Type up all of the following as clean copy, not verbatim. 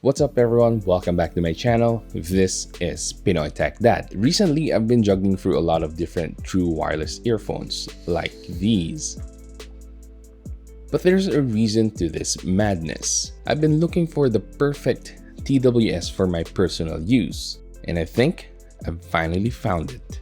What's up everyone, welcome back to my channel. This is Pinoy Tech Dad. Recently, I've been juggling through a lot of different true wireless earphones like these. But there's a reason to this madness. I've been looking for the perfect TWS for my personal use, and I think I've finally found it.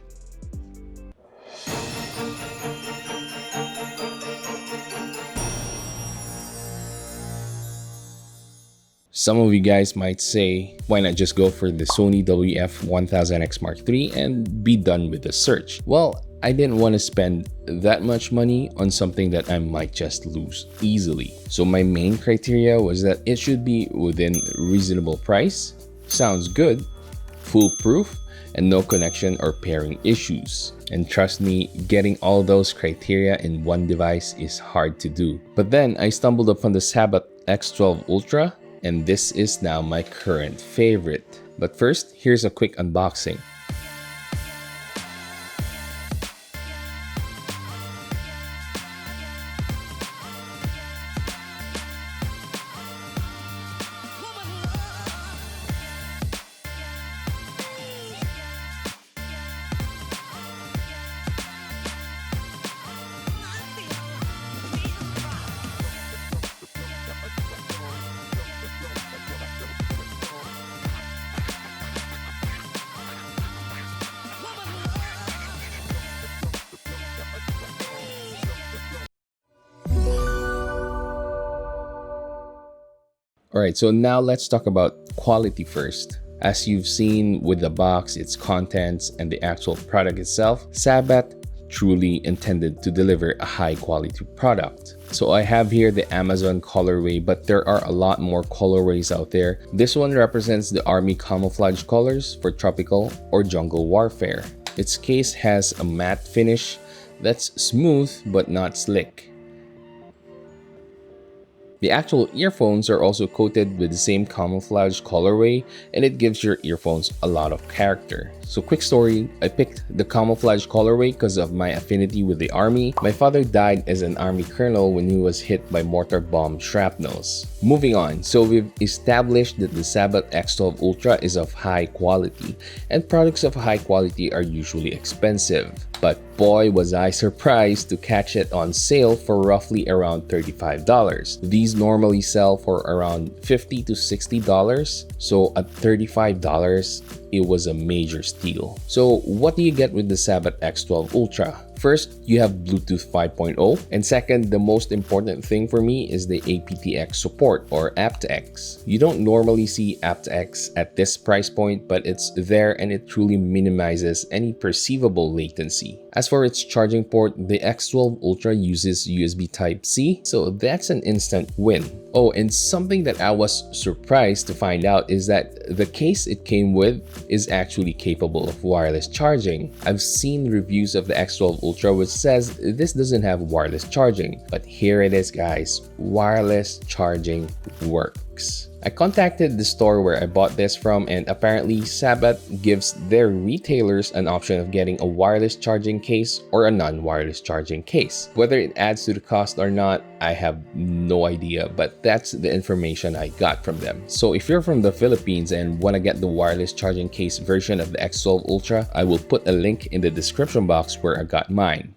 Some of you guys might say, why not just go for the Sony WF-1000X Mark III and be done with the search? Well, I didn't want to spend that much money on something that I might just lose easily. So my main criteria was that it should be within reasonable price, sounds good, foolproof, and no connection or pairing issues. And trust me, getting all those criteria in one device is hard to do. But then I stumbled upon the Sabbat X12 Ultra, and this is now my current favorite. But first, here's a quick unboxing. Alright, so now let's talk about quality first. As you've seen with the box, its contents, and the actual product itself, Sabbat truly intended to deliver a high quality product. So I have here the Amazon colorway, but there are a lot more colorways out there. This one represents the army camouflage colors for tropical or jungle warfare. Its case has a matte finish that's smooth but not slick. The actual earphones are also coated with the same camouflage colorway, and it gives your earphones a lot of character. So quick story, I picked the camouflage colorway because of my affinity with the army. My father died as an army colonel when he was hit by mortar bomb shrapnels. Moving on, so we've established that the Sabbat X12 Ultra is of high quality, and products of high quality are usually expensive. But boy was I surprised to catch it on sale for roughly around $35. These normally sell for around $50 to $60, so at $35, it was a major steal. So what do you get with the Sabbat X12 Ultra? First, you have Bluetooth 5.0, and second, the most important thing for me is the aptX support or aptX. You don't normally see aptX at this price point, but it's there and it truly minimizes any perceivable latency. As for its charging port, the X12 Ultra uses USB Type-C, so that's an instant win. Oh, and something that I was surprised to find out is that the case it came with is actually capable of wireless charging. I've seen reviews of the X12 Ultra which says this doesn't have wireless charging, but here it is guys, wireless charging works. I contacted the store where I bought this from, and apparently Sabbat gives their retailers an option of getting a wireless charging case or a non-wireless charging case. Whether it adds to the cost or not, I have no idea, but that's the information I got from them. So if you're from the Philippines and want to get the wireless charging case version of the X12 Ultra, I will put a link in the description box where I got mine.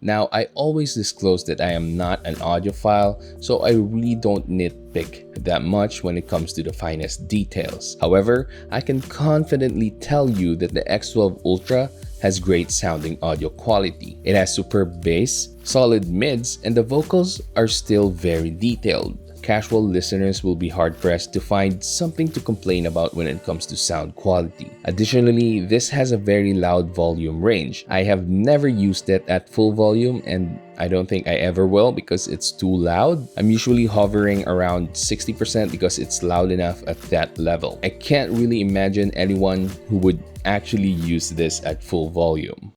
Now, I always disclose that I am not an audiophile, so I really don't nitpick that much when it comes to the finest details. However, I can confidently tell you that the X12 Ultra has great sounding audio quality. It has superb bass, solid mids, and the vocals are still very detailed. Casual listeners will be hard-pressed to find something to complain about when it comes to sound quality. Additionally, this has a very loud volume range. I have never used it at full volume, and I don't think I ever will because it's too loud. I'm usually hovering around 60% because it's loud enough at that level. I can't really imagine anyone who would actually use this at full volume.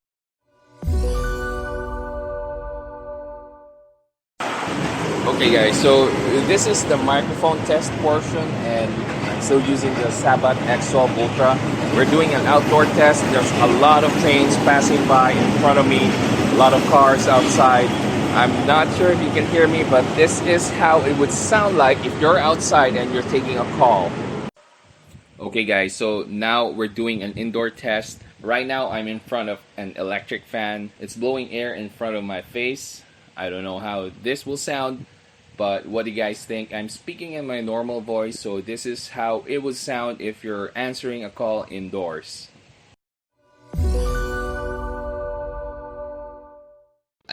Okay guys, so this is the microphone test portion, and I'm still using the Sabbat X12 Ultra. We're doing an outdoor test. There's a lot of trains passing by in front of me, a lot of cars outside. I'm not sure if you can hear me, but this is how it would sound like if you're outside and you're taking a call. Okay guys, so now we're doing an indoor test. Right now I'm in front of an electric fan. It's blowing air in front of my face. I don't know how this will sound, but what do you guys think? I'm speaking in my normal voice, so this is how it would sound if you're answering a call indoors.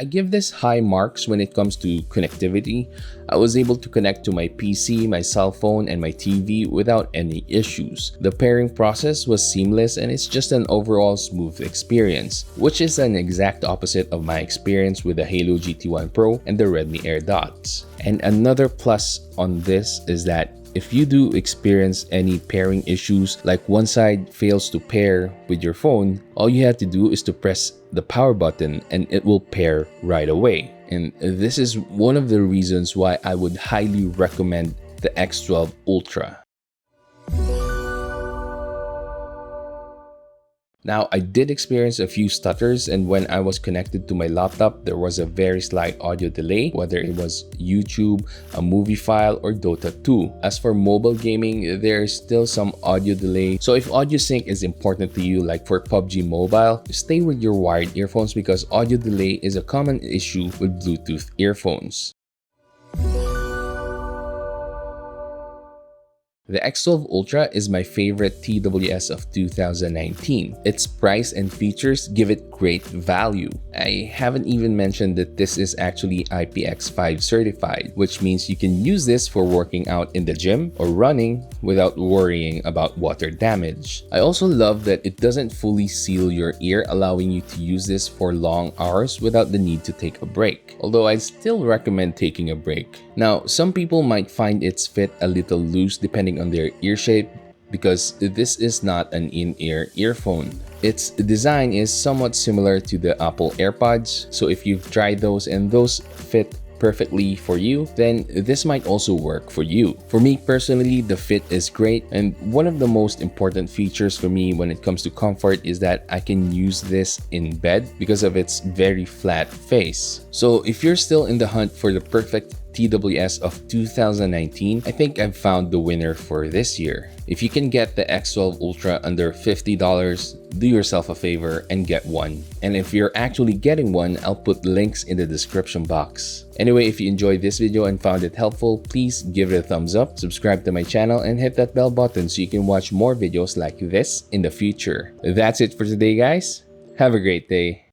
I give this high marks when it comes to connectivity. I was able to connect to my PC, my cell phone, and my TV without any issues. The pairing process was seamless and it's just an overall smooth experience, which is an exact opposite of my experience with the Halo GT1 Pro and the Redmi Air Dots. And another plus on this is that if you do experience any pairing issues, like one side fails to pair with your phone, all you have to do is to press the power button and it will pair right away. And this is one of the reasons why I would highly recommend the X12 Ultra. Now, I did experience a few stutters, and when I was connected to my laptop, there was a very slight audio delay, whether it was YouTube, a movie file, or Dota 2. As for mobile gaming, there is still some audio delay. So if audio sync is important to you, like for PUBG Mobile, stay with your wired earphones because audio delay is a common issue with Bluetooth earphones. The X12 Ultra is my favorite TWS of 2019. Its price and features give it great value. I haven't even mentioned that this is actually IPX5 certified, which means you can use this for working out in the gym or running without worrying about water damage. I also love that it doesn't fully seal your ear, allowing you to use this for long hours without the need to take a break. Although I still recommend taking a break. Now, some people might find its fit a little loose depending on their ear shape because this is not an in-ear earphone. Its design is somewhat similar to the Apple AirPods, so if you've tried those and those fit perfectly for you, then this might also work for you. For me personally, the fit is great, and one of the most important features for me when it comes to comfort is that I can use this in bed because of its very flat face. So if you're still in the hunt for the perfect TWS of 2019, I think I've found the winner for this year. If you can get the X12 Ultra under $50, do yourself a favor and get one. And if you're actually getting one, I'll put links in the description box. Anyway, if you enjoyed this video and found it helpful, please give it a thumbs up, subscribe to my channel, and hit that bell button so you can watch more videos like this in the future. That's it for today, guys. Have a great day.